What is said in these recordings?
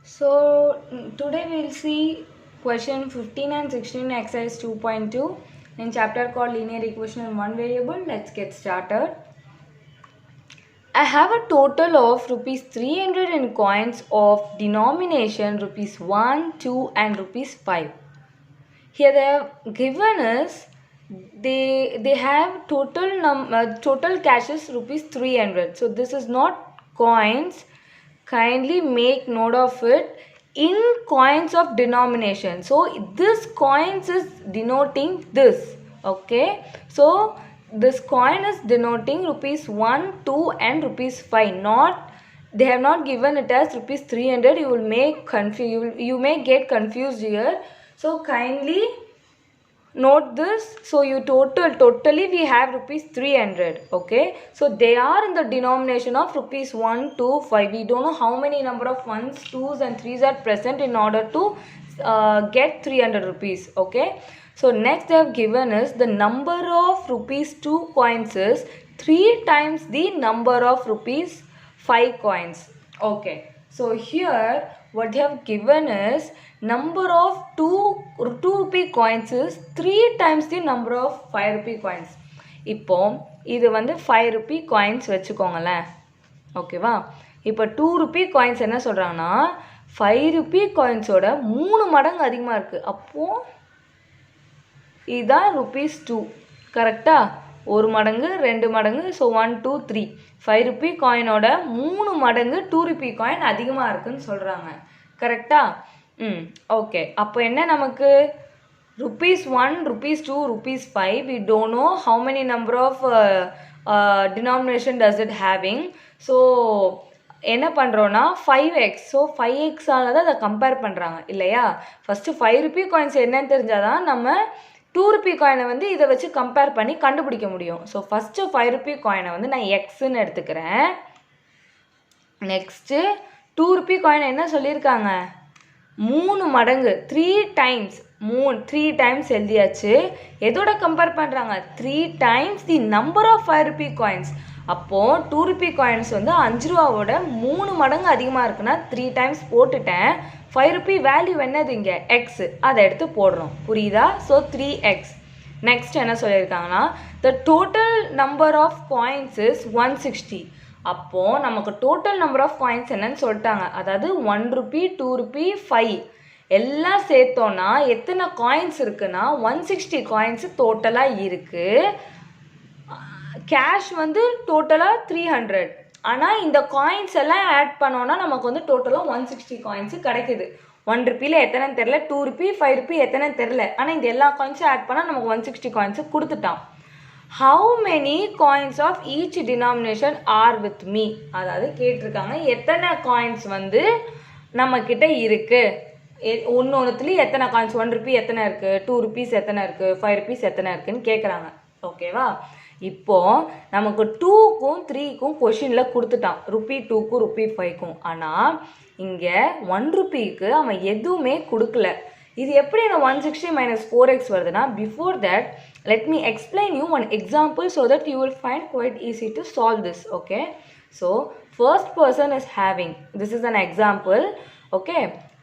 Today we'll see question 15 and 16 exercise 2.2 in chapter called linear equation in one variable. Let's get started. I have a total of rupees 300 in coins of denomination rupees 1, 2 and rupees 5. Here they have given us they have total cash is rupees 300. So this is not coins. Kindly make note of it in coins of denomination. So this coins is denoting this. Okay. So this coin is denoting rupees 1, 2 and rupees 5. They have not given it as rupees 300. You will you may get confused here. So kindly note this. So you totally we have rupees 300. Okay, so they are in the denomination of rupees 1, 2, 5. We don't know how many number of 1s, 2s and 3s are present in order to get 300 rupees. Okay, so next they have given us the number of rupees 2 coins is 3 times the number of rupees 5 coins. Okay, so here what they have given is number of 2 rupee coins is 3 times the number of 5 rupee coins. இப்போ இது வந்து 5 rupee coins வச்சுக்கோங்களேன். ஓகேவா, இப்போ 2 rupee coins என்ன சொல்கிறாங்கன்னா 5 rupee coinsோட 3 மடங்கு அதிகமாக இருக்குது. அப்போது இதுதான் rupees 2. கரெக்டா, 1 மடங்கு 2 மடங்கு, ஸோ 1, 2, 3. 5 rupee காயினோட 3 மடங்கு 2 rupee காயின் அதிகமாக இருக்குன்னு சொல்கிறாங்க. கரெக்டா? ஓகே, அப்போ என்ன நமக்கு rupees 1, rupees 2, rupees 5. We don't know how many number of denomination does it having. So என்ன பண்ணுறோன்னா 5x. ஸோ 5xால் தான் அதை கம்பேர் பண்ணுறாங்க இல்லையா. ஃபஸ்ட்டு 5 rupee காயின்ஸ் என்னன்னு தெரிஞ்சால் தான் நம்ம 2 rupee காயினை வந்து இதை வச்சு கம்பேர் பண்ணி கண்டுபிடிக்க முடியும். ஸோ ஃபஸ்ட்டு 5 rupee காயினை வந்து நான் எக்ஸ்ன்னு எடுத்துக்கிறேன். நெக்ஸ்ட்டு 2 rupee காயின் என்ன சொல்லியிருக்காங்க, 3 மடங்கு 3 டைம்ஸ் எழுதியாச்சு. எதோட கம்பேர் பண்ணுறாங்க, 3 times the number of 5 rupee coins. அப்போது 2 rupee காயின்ஸ் வந்து 5 ரூபாவோட 3 மடங்கு அதிகமாக இருக்குன்னா 3 டைம்ஸ் போட்டுட்டேன். 5 rupee வேல்யூ என்னது இங்கே எக்ஸ், அதை எடுத்து போடுறோம். புரியுதா? So 3x. நெக்ஸ்ட் என்ன சொல்லியிருக்காங்கன்னா the total number of coins is 160. அப்போது நமக்கு டோட்டல் நம்பர் ஆஃப் காயின்ஸ் என்னன்னு சொல்லிட்டாங்க. அதாவது 1 rupee, 2 rupee, 5 எல்லாம் சேர்த்தோன்னா எத்தனை காயின்ஸ் இருக்குன்னா 160 காயின்ஸு டோட்டலாக இருக்குது. கேஷ் வந்து டோட்டலாக 300. ஆனால் இந்த காயின்ஸ் எல்லாம் ஆட் பண்ணோன்னா நமக்கு வந்து டோட்டலாக 160 காயின்ஸு கிடைக்குது. 1 rupeeல எத்தனைன்னு தெரில, 2 rupee, 5 rupee எத்தனைன்னு தெரில. ஆனால் இந்த எல்லா காயின்ஸும் ஆட் பண்ணால் நமக்கு 160 காயின்ஸு கொடுத்துட்டான். How many coins of each denomination are with me. அதாவது கேட்டிருக்காங்க எத்தனை காயின்ஸ் வந்து நம்மக்கிட்ட இருக்குது, ஒன்றுத்துலேயும் எத்தனை காயின்ஸ், 1 rupee எத்தனை இருக்குது, 2 rupees எத்தனை இருக்குது, 5 rupees எத்தனை இருக்குதுன்னு கேட்குறாங்க. ஓகேவா, இப்போது நமக்கு 2க்கும் 3க்கும் கொஷினில் கொடுத்துட்டான், rupee 2க்கும் rupee 5க்கும். ஆனால் இங்கே 1 rupeeக்கு அவன் எதுவுமே கொடுக்கல. இது எப்படி இந்த 160 minus 4x வருதுன்னா, before that let me explain you one example so that you will find quite easy to solve this. Okay, so first person is having, this is an example. Okay,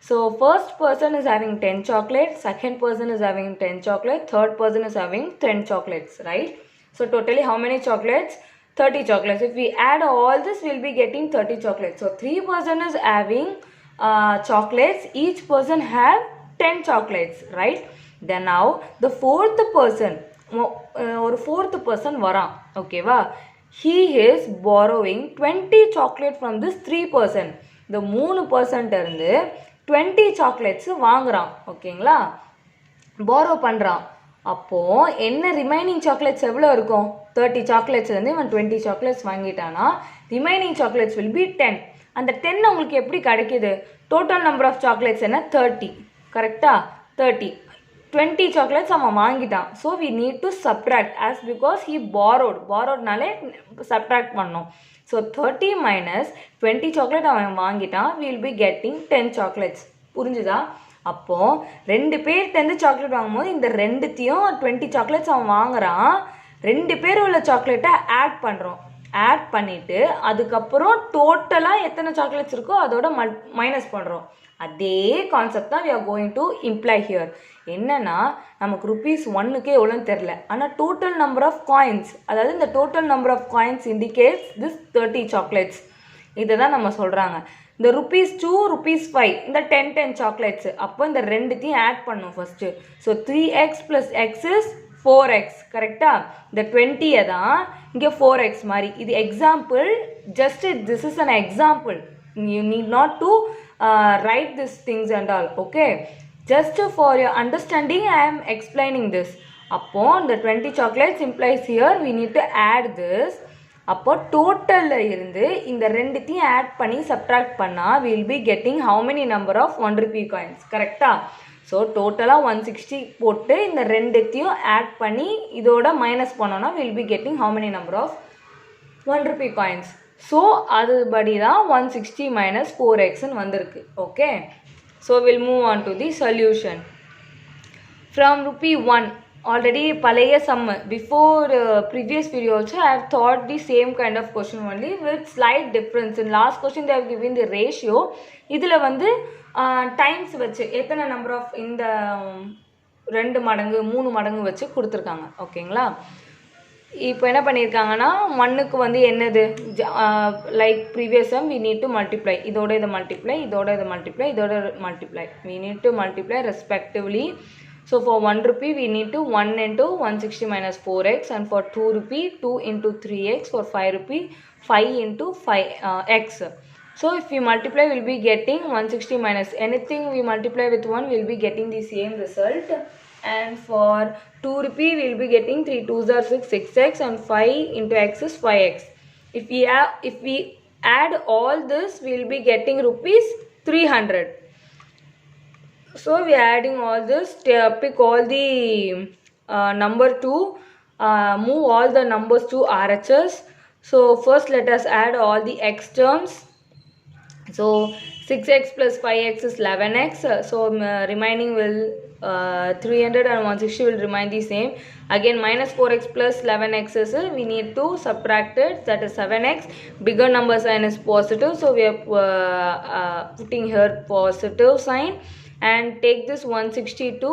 so first person is having 10 chocolates, second person is having 10 chocolates, third person is having 10 chocolates, right? So totally how many chocolates? 30 chocolates. If we add all this, we'll be getting 30 chocolates. So 3 person is having chocolates, each person have 10 chocolates, right? Then now the fourth person, ஒரு fourth person வரான். ஓகேவா, he is borrowing 20 chocolate from this 3 person. இந்த 3 person இருந்து 20 chocolates வாங்குறான். ஓகேங்களா, borrow பண்ணுறான். அப்போது என்ன ரிமைனிங் சாக்லேட்ஸ் எவ்வளோ இருக்கும், 30 சாக்லேட்ஸ்லேருந்து இவன் 20 சாக்லேட்ஸ் வாங்கிட்டானா ரிமைனிங் சாக்லேட்ஸ் வில் பி 10. அந்த 10 உங்களுக்கு எப்படி கிடைக்கிது, டோட்டல் நம்பர் ஆஃப் சாக்லேட்ஸ் என்ன 30. கரெக்டாக, 30. 20 சாக்லேட்ஸ் அவன் வாங்கிட்டான். So we need to subtract as because he borrowedனாலே சப்ட்ராக்ட் பண்ணோம். ஸோ 30 minus 20 சாக்லேட் அவன் வாங்கிட்டான், வில் பி கெட்டிங் 10 சாக்லேட்ஸ். புரிஞ்சுதா? அப்போது 2 பேர்கிட்டருந்து சாக்லேட் வாங்கும்போது இந்த 2த்தையும் 20 சாக்லேட்ஸ் அவன் வாங்குறான். 2 பேர் உள்ள சாக்லேட்டை ஆட் பண்ணுறோம். ஆட் பண்ணிவிட்டு அதுக்கப்புறம் டோட்டலாக எத்தனை சாக்லேட்ஸ் இருக்கோ அதோட மைனஸ் பண்ணுறோம். அதே கான்செப்ட் தான் we are going to imply here. என்னன்னா நமக்கு ₹1க்கு எவ்வளோன்னு தெரில, ஆனால் டோட்டல் நம்பர் ஆஃப் காயின்ஸ், அதாவது இந்த total number of coins indicates this 30 chocolates. இதை தான் நம்ம சொல்கிறாங்க. இந்த ₹2, ₹5 இந்த 10 சாக்லேட்ஸு. அப்போ இந்த ரெண்டுத்தையும் ஆட் பண்ணும் first. So 3x + x is 4x, கரெக்டாக? இந்த 20 தான் இங்கே 4x மாதிரி. இது example, just this is an example. You need not to write these things and all, okay? Just for your understanding I am explaining this. அப்போ இந்த 20 chocolates implies here we need to add this. அப்போ டோட்டலில் இருந்து இந்த ரெண்டுத்தையும் add பண்ணி subtract பண்ணால் we will be getting how many number of 1 rupee coins, கரெக்டாக? So டோட்டலாக 160 போட்டு இந்த ரெண்டுத்தையும் ஆட் பண்ணி இதோட மைனஸ் பண்ணோன்னா we will be getting how many number of 1 rupee coins. So அதுபடி தான் 160 - 4xன்னு வந்திருக்கு. Okay, so will move on to the solution. From ₹1 already பழைய sum before previous video also I have taught the same kind of question only with slight difference. In last question they have given the ratio. இதில் வந்து times வச்சு எத்தனை number of இந்த 2 மடங்கு 3 மடங்கு வச்சு கொடுத்துருக்காங்க. ஓகேங்களா? இப்போ என்ன பண்ணியிருக்காங்கன்னா 1க்கு வந்து என்னது, like previous sum we need to multiply, இதோட இதை மல்டிப்ளை, இதோட இதை மல்டிப்ளை, இதோட multiply, we need to multiply respectively. So for 1 rupee we need to 1 into 160 minus 4x, and for 2 rupee 2 into 3x, for 5 rupee 5 into 5x. So if we multiply we'll be getting 160 minus anything we multiply with 1 we'll be getting the same result. And for 2 rupee we will be getting 3 2s are 6, 6x, and 5 into x is 5x. If we add all this we will be getting ₹300. So we are adding all this, pick all the number to move all the numbers to RHS. So first let us add all the x terms. So 6x plus 5x is 11x. So remaining will 300 and 160 will remain the same. Again minus 4x plus 11x is we need to subtract it, that is 7x. Bigger number sign is positive, so we are putting here positive sign, and take this 160 to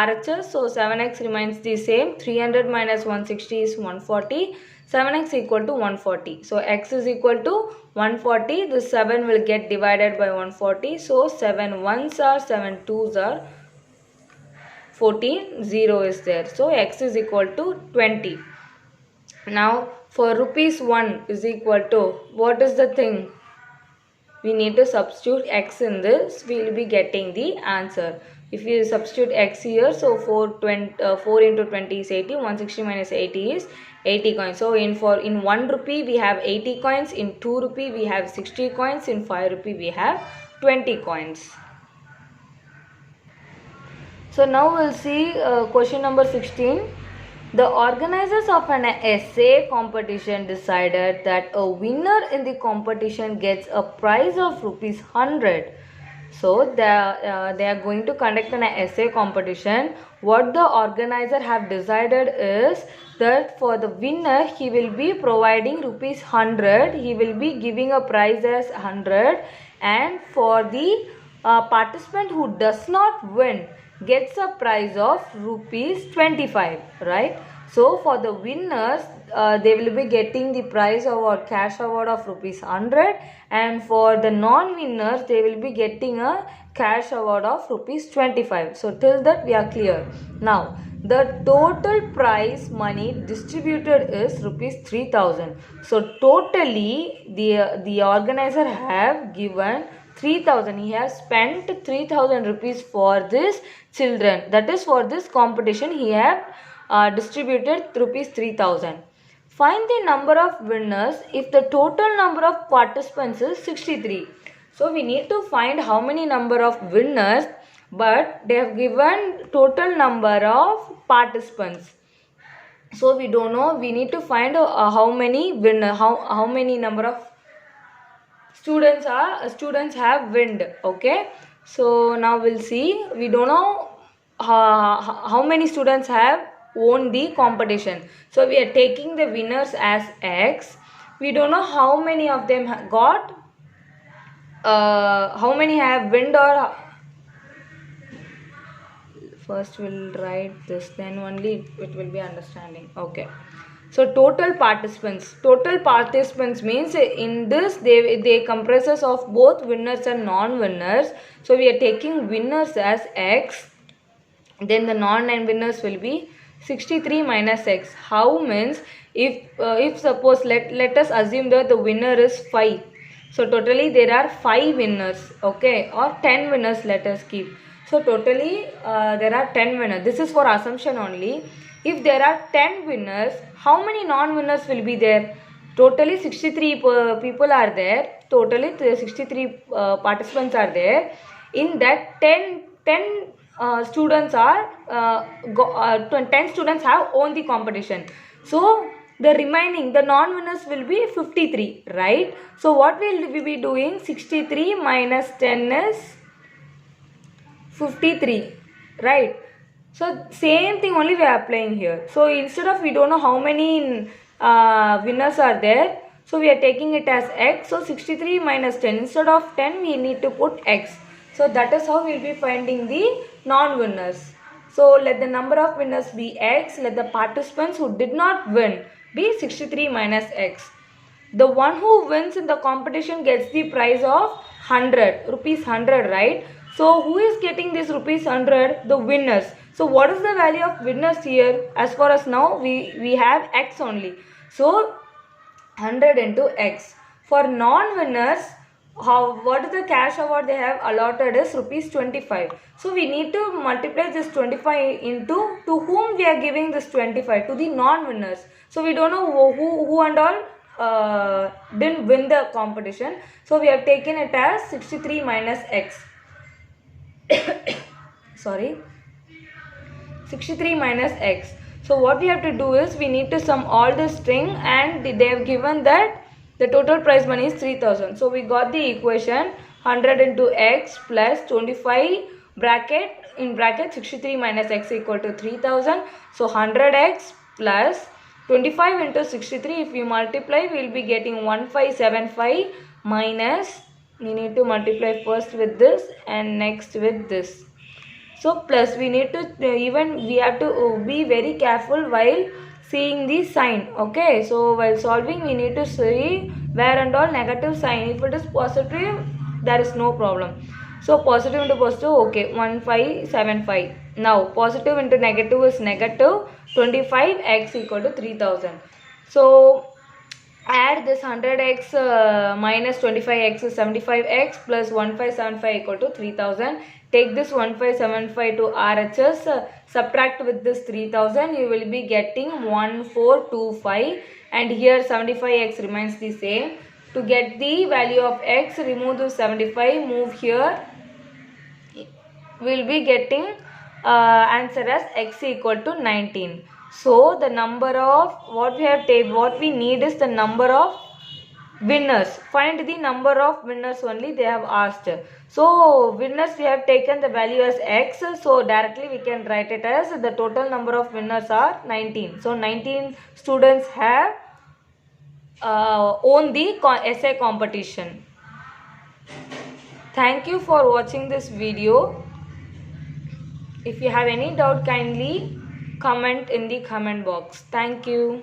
RHS. So 7x remains the same. 300 minus 160 is 140. 7x equal to 140. So x is equal to 140. This 7 will get divided by 140. So 7 1s are 7 2s are 14. 0 is there. So x is equal to 20. Now for ₹1 is equal to, what is the thing? We need to substitute x in this. We will be getting the answer. If we substitute x here, so 4 into 20 is 80. 160 minus 80 is 80 coins. So in 1 rupee we have 80 coins. In 2 rupee we have 60 coins. In 5 rupee we have 20 coins. So now we'll see question number 16. The organizers of an essay competition decided that a winner in the competition gets a prize of ₹100. So they are going to conduct an essay competition. What the organizer have decided is that for the winner he will be providing ₹100. He will be giving a prize as 100, and for the participant who does not win gets a prize of ₹25, right? So for the winners they will be getting the prize award, cash award of ₹100, and for the non-winners they will be getting a cash award of ₹25. So till that we are clear. Now the total prize money distributed is ₹3000. So totally the organizer have given 3000. He has spent 3000 rupees for this children, that is for this competition he have distributed ₹3000. Find the number of winners if the total number of participants is 63. So we need to find how many number of winners, but they have given total number of participants. So we don't know, we need to find how many winner, how many number of students have winned. Okay, so now we'll see. We don't know how many students have won the competition. So we are taking the winners as x. we don't know how many of them got, how many have win, or first we'll write this, then only it will be understanding. Okay, so total participants means in this they comprises of both winners and non-winners. So we are taking winners as x, then the non-winners will be 63 minus x. How means if suppose let us assume that the winner is 5, so totally there are 5 winners, okay, or 10 winners, let us keep. So totally there are 10 winners. This is for assumption only. If there are 10 winners, how many non-winners will be there? Totally 63 people are there. Totally 63 participants are there. In that 10 students are 10 students have won the competition. So the remaining, the non-winners will be 53, right? So what will we be doing? 63 minus 10 is 53, right? So same thing only we are applying here. So instead of, we don't know how many winners are there, so we are taking it as x. So 63 minus 10, instead of 10 we need to put x. So that is how we will be finding the non-winners. So let the number of winners be x, let the participants who did not win be 63 minus x. The one who wins in the competition gets the prize of 100, rupees 100, right? So who is getting this rupees 100? The winners. So what is the value of winners here? As far as now we have x only. So 100 into x. For non-winners, what is the cash award they have allotted is rupees 25. So we need to multiply this 25 into, to whom we are giving this 25? To the non-winners. So we don't know who and all didn't win the competition. So we have taken it as 63 minus x. Sorry, 63 minus x. So what we have to do is we need to sum all the string, and they have given that the total prize money is 3000. So we got the equation 100 into x plus 25 bracket 63 minus x equal to 3000. So 100x plus 25 into 63, if we multiply we will be getting 1575 minus, we need to multiply first with this and next with this. So plus we need to we have to be very careful while seeing the sign. Okay, so while solving we need to see where and all negative sign. If it is positive, there is no problem. So positive into positive, okay, 1575. Now positive into negative is negative 25x equal to 3000. So add this 100x minus 25x is 75x plus 1575 equal to 3000. Take this 1575 to RHS, subtract with this 3000, you will be getting 1425, and here 75x remains the same. To get the value of x, remove the 75, move here, we will be getting answer as x equal to 19. So the number of, what we need is the number of winners. Find the number of winners only they have asked. So winners we have taken the value as x, so directly we can write it as the total number of winners are 19. So 19 students have won the essay competition. Thank you for watching this video. If you have any doubt, kindly comment in the comment box. Thank you.